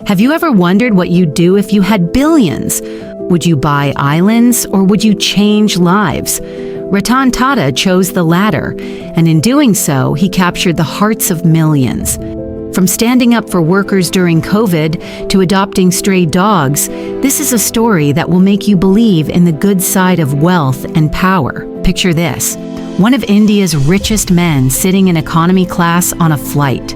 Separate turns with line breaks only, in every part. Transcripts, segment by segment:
Have you ever wondered what you'd do if you had billions? Would you buy islands or would you change lives? Ratan Tata chose the latter, and in doing so, he captured the hearts of millions. From standing up for workers during COVID to adopting stray dogs, this is a story that will make you believe in the good side of wealth and power. Picture this: one of India's richest men sitting in economy class on a flight.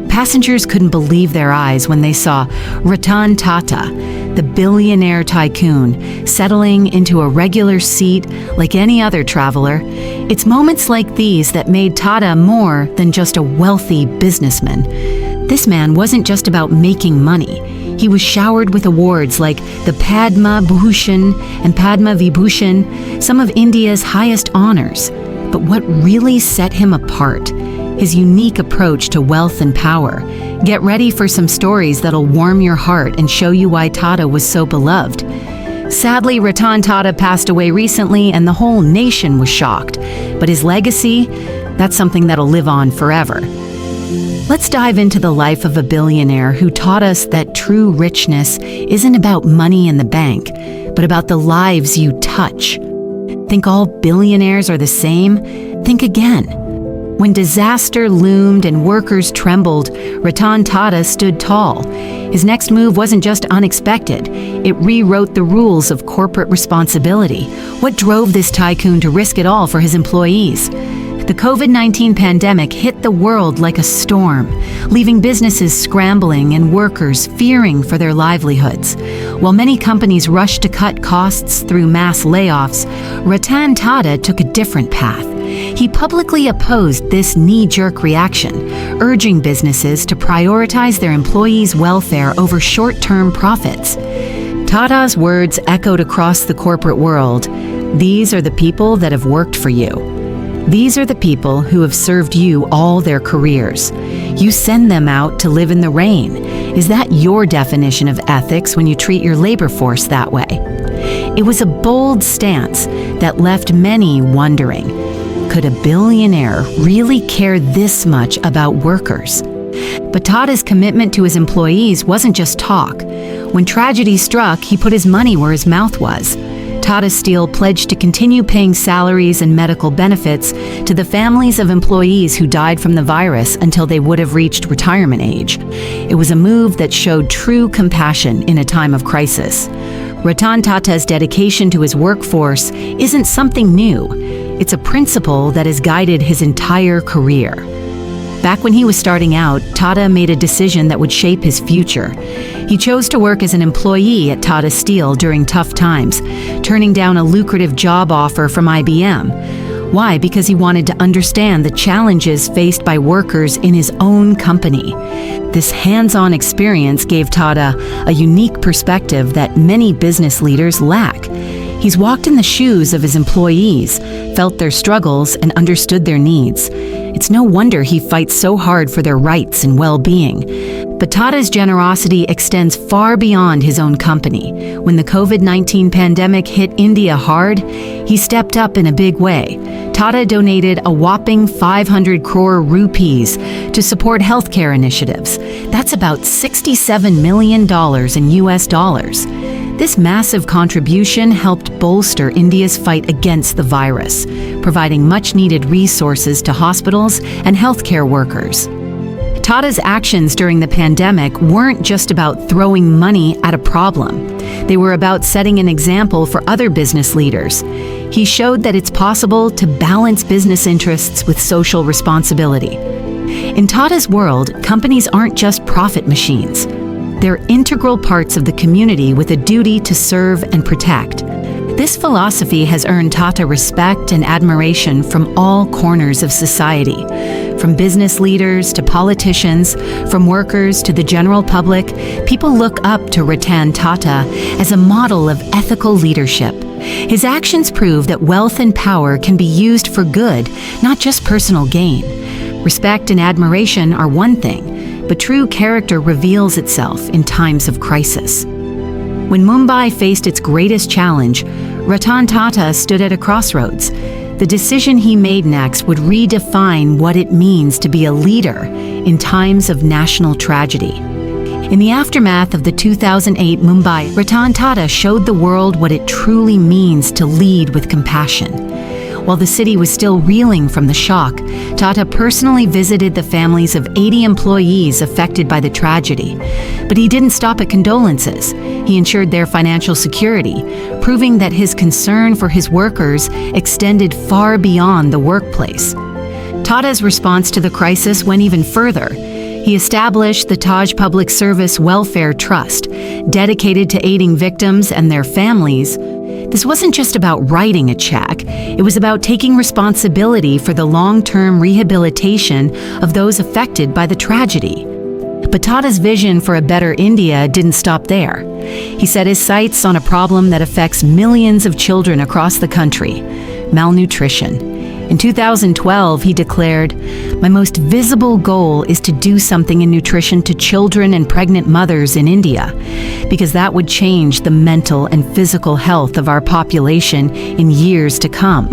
Passengers couldn't believe their eyes when they saw Ratan Tata, the billionaire tycoon, settling into a regular seat like any other traveler. It's moments like these that made Tata more than just a wealthy businessman. This man wasn't just about making money. He was showered with awards like the Padma Bhushan and Padma Vibhushan, some of India's highest honors. But what really set him apart? His unique approach to wealth and power. Get ready for some stories that'll warm your heart and show you why Tata was so beloved. Sadly, Ratan Tata passed away recently and the whole nation was shocked. But his legacy, that's something that'll live on forever. Let's dive into the life of a billionaire who taught us that true richness isn't about money in the bank, but about the lives you touch. Think all billionaires are the same? Think again. When disaster loomed and workers trembled, Ratan Tata stood tall. His next move wasn't just unexpected. It rewrote the rules of corporate responsibility. What drove this tycoon to risk it all for his employees? The COVID-19 pandemic hit the world like a storm, leaving businesses scrambling and workers fearing for their livelihoods. While many companies rushed to cut costs through mass layoffs, Ratan Tata took a different path. He publicly opposed this knee-jerk reaction, urging businesses to prioritize their employees' welfare over short-term profits. Tata's words echoed across the corporate world. These are the people that have worked for you. These are the people who have served you all their careers. You send them out to live in the rain. Is that your definition of ethics when you treat your labor force that way? It was a bold stance that left many wondering, could a billionaire really care this much about workers? But Tata's commitment to his employees wasn't just talk. When tragedy struck, he put his money where his mouth was. Tata Steel pledged to continue paying salaries and medical benefits to the families of employees who died from the virus until they would have reached retirement age. It was a move that showed true compassion in a time of crisis. Ratan Tata's dedication to his workforce isn't something new. It's a principle that has guided his entire career. Back when he was starting out, Tata made a decision that would shape his future. He chose to work as an employee at Tata Steel during tough times, turning down a lucrative job offer from IBM. Why? Because he wanted to understand the challenges faced by workers in his own company. This hands-on experience gave Tata a unique perspective that many business leaders lack. He's walked in the shoes of his employees, felt their struggles, and understood their needs. It's no wonder he fights so hard for their rights and well-being. But Tata's generosity extends far beyond his own company. When the COVID-19 pandemic hit India hard, he stepped up in a big way. Tata donated a whopping 500 crore rupees to support healthcare initiatives. That's about $67 million in US dollars. This massive contribution helped bolster India's fight against the virus, providing much-needed resources to hospitals and healthcare workers. Tata's actions during the pandemic weren't just about throwing money at a problem. They were about setting an example for other business leaders. He showed that it's possible to balance business interests with social responsibility. In Tata's world, companies aren't just profit machines. They're integral parts of the community with a duty to serve and protect. This philosophy has earned Tata respect and admiration from all corners of society. From business leaders to politicians, from workers to the general public, people look up to Ratan Tata as a model of ethical leadership. His actions prove that wealth and power can be used for good, not just personal gain. Respect and admiration are one thing, but true character reveals itself in times of crisis. When Mumbai faced its greatest challenge, Ratan Tata stood at a crossroads. The decision he made next would redefine what it means to be a leader in times of national tragedy. In the aftermath of the 2008 Mumbai, Ratan Tata showed the world what it truly means to lead with compassion. While the city was still reeling from the shock, Tata personally visited the families of 80 employees affected by the tragedy. But he didn't stop at condolences. He ensured their financial security, proving that his concern for his workers extended far beyond the workplace. Tata's response to the crisis went even further. He established the Taj Public Service Welfare Trust, dedicated to aiding victims and their families. This wasn't just about writing a check, it was about taking responsibility for the long-term rehabilitation of those affected by the tragedy. But Tata's vision for a better India didn't stop there. He set his sights on a problem that affects millions of children across the country: malnutrition. In 2012, he declared, "My most visible goal is to do something in nutrition to children and pregnant mothers in India, because that would change the mental and physical health of our population in years to come."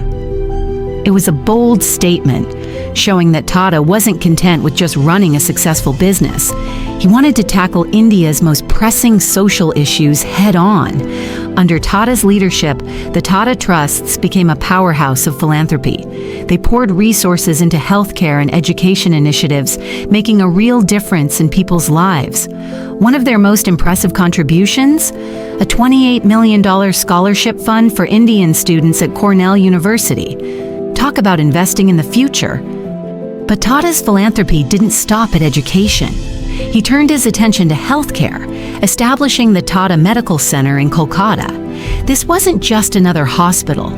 It was a bold statement, showing that Tata wasn't content with just running a successful business. He wanted to tackle India's most pressing social issues head-on. Under Tata's leadership, the Tata Trusts became a powerhouse of philanthropy. They poured resources into healthcare and education initiatives, making a real difference in people's lives. One of their most impressive contributions? A $28 million scholarship fund for Indian students at Cornell University. Talk about investing in the future. But Tata's philanthropy didn't stop at education. He turned his attention to healthcare, establishing the Tata Medical Center in Kolkata. This wasn't just another hospital.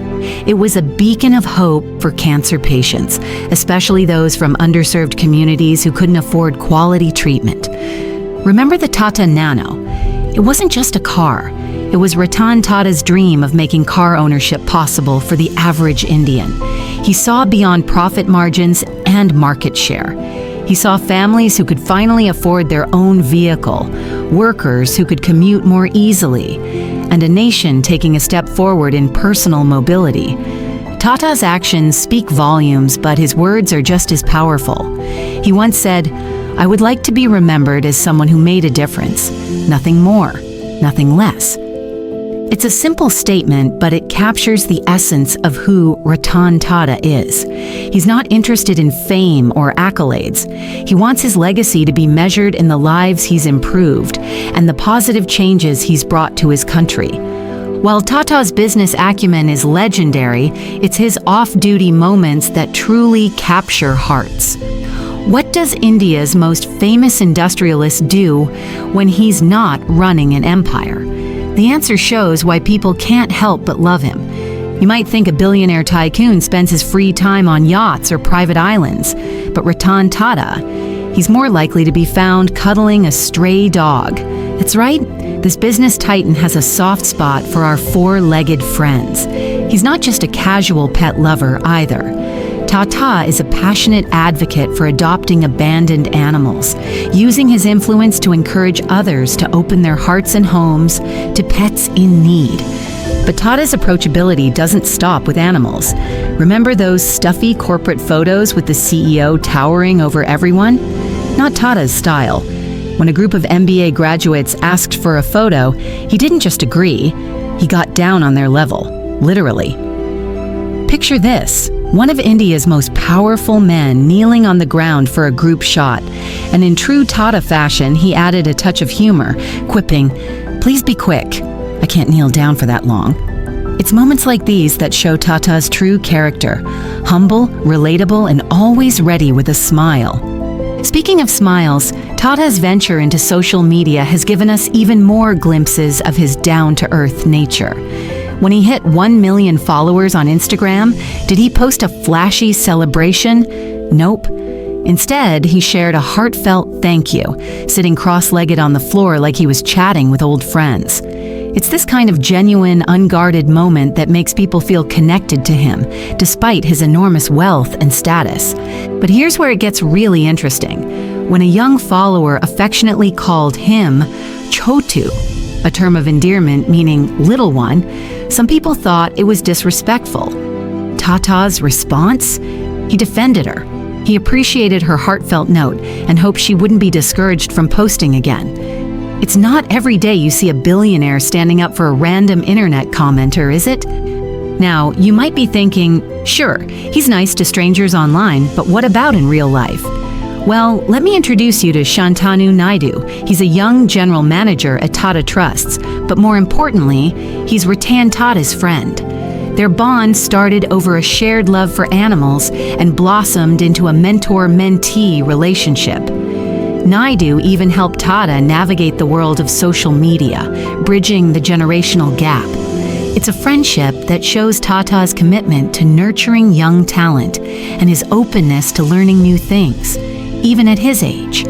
It was a beacon of hope for cancer patients, especially those from underserved communities who couldn't afford quality treatment. Remember the Tata Nano? It wasn't just a car. It was Ratan Tata's dream of making car ownership possible for the average Indian. He saw beyond profit margins and market share. He saw families who could finally afford their own vehicle, workers who could commute more easily, and a nation taking a step forward in personal mobility. Tata's actions speak volumes, but his words are just as powerful. He once said, "I would like to be remembered as someone who made a difference. Nothing more, nothing less." It's a simple statement, but it captures the essence of who Ratan Tata is. He's not interested in fame or accolades. He wants his legacy to be measured in the lives he's improved and the positive changes he's brought to his country. While Tata's business acumen is legendary, it's his off-duty moments that truly capture hearts. What does India's most famous industrialist do when he's not running an empire? The answer shows why people can't help but love him. You might think a billionaire tycoon spends his free time on yachts or private islands, but Ratan Tata, he's more likely to be found cuddling a stray dog. That's right, this business titan has a soft spot for our four-legged friends. He's not just a casual pet lover either. Tata is a passionate advocate for adopting abandoned animals, using his influence to encourage others to open their hearts and homes to pets in need. But Tata's approachability doesn't stop with animals. Remember those stuffy corporate photos with the CEO towering over everyone? Not Tata's style. When a group of MBA graduates asked for a photo, he didn't just agree, he got down on their level, literally. Picture this. One of India's most powerful men kneeling on the ground for a group shot, and in true Tata fashion, he added a touch of humor, quipping, "Please be quick. I can't kneel down for that long." It's moments like these that show Tata's true character, humble, relatable, and always ready with a smile. Speaking of smiles, Tata's venture into social media has given us even more glimpses of his down-to-earth nature. When he hit 1 million followers on Instagram, did he post a flashy celebration? Nope. Instead, he shared a heartfelt thank you, sitting cross-legged on the floor like he was chatting with old friends. It's this kind of genuine, unguarded moment that makes people feel connected to him, despite his enormous wealth and status. But here's where it gets really interesting. When a young follower affectionately called him Chotu, a term of endearment meaning little one, some people thought it was disrespectful. Tata's response? He defended her. He appreciated her heartfelt note and hoped she wouldn't be discouraged from posting again. It's not every day you see a billionaire standing up for a random internet commenter, is it? Now, you might be thinking, sure, he's nice to strangers online, but what about in real life? Well, let me introduce you to Shantanu Naidu. He's a young general manager at Tata Trusts, but more importantly, he's Ratan Tata's friend. Their bond started over a shared love for animals and blossomed into a mentor-mentee relationship. Naidu even helped Tata navigate the world of social media, bridging the generational gap. It's a friendship that shows Tata's commitment to nurturing young talent and his openness to learning new things, even at his age.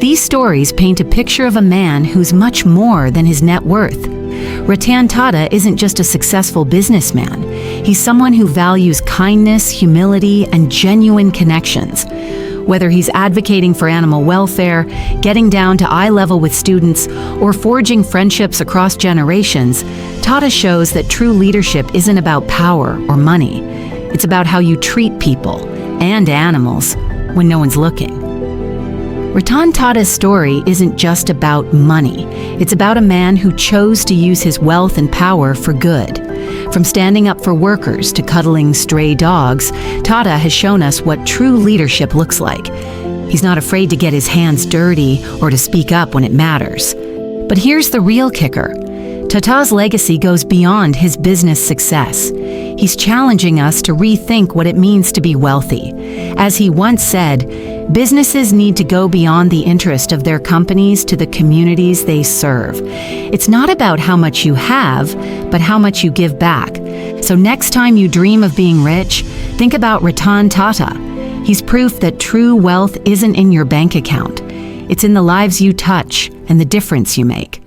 These stories paint a picture of a man who's much more than his net worth. Ratan Tata isn't just a successful businessman. He's someone who values kindness, humility, and genuine connections. Whether he's advocating for animal welfare, getting down to eye level with students, or forging friendships across generations, Tata shows that true leadership isn't about power or money. It's about how you treat people and animals when no one's looking. Ratan Tata's story isn't just about money. It's about a man who chose to use his wealth and power for good. From standing up for workers to cuddling stray dogs, Tata has shown us what true leadership looks like. He's not afraid to get his hands dirty or to speak up when it matters. But here's the real kicker. Tata's legacy goes beyond his business success. He's challenging us to rethink what it means to be wealthy. As he once said, businesses need to go beyond the interest of their companies to the communities they serve. It's not about how much you have, but how much you give back. So next time you dream of being rich, think about Ratan Tata. He's proof that true wealth isn't in your bank account. It's in the lives you touch and the difference you make.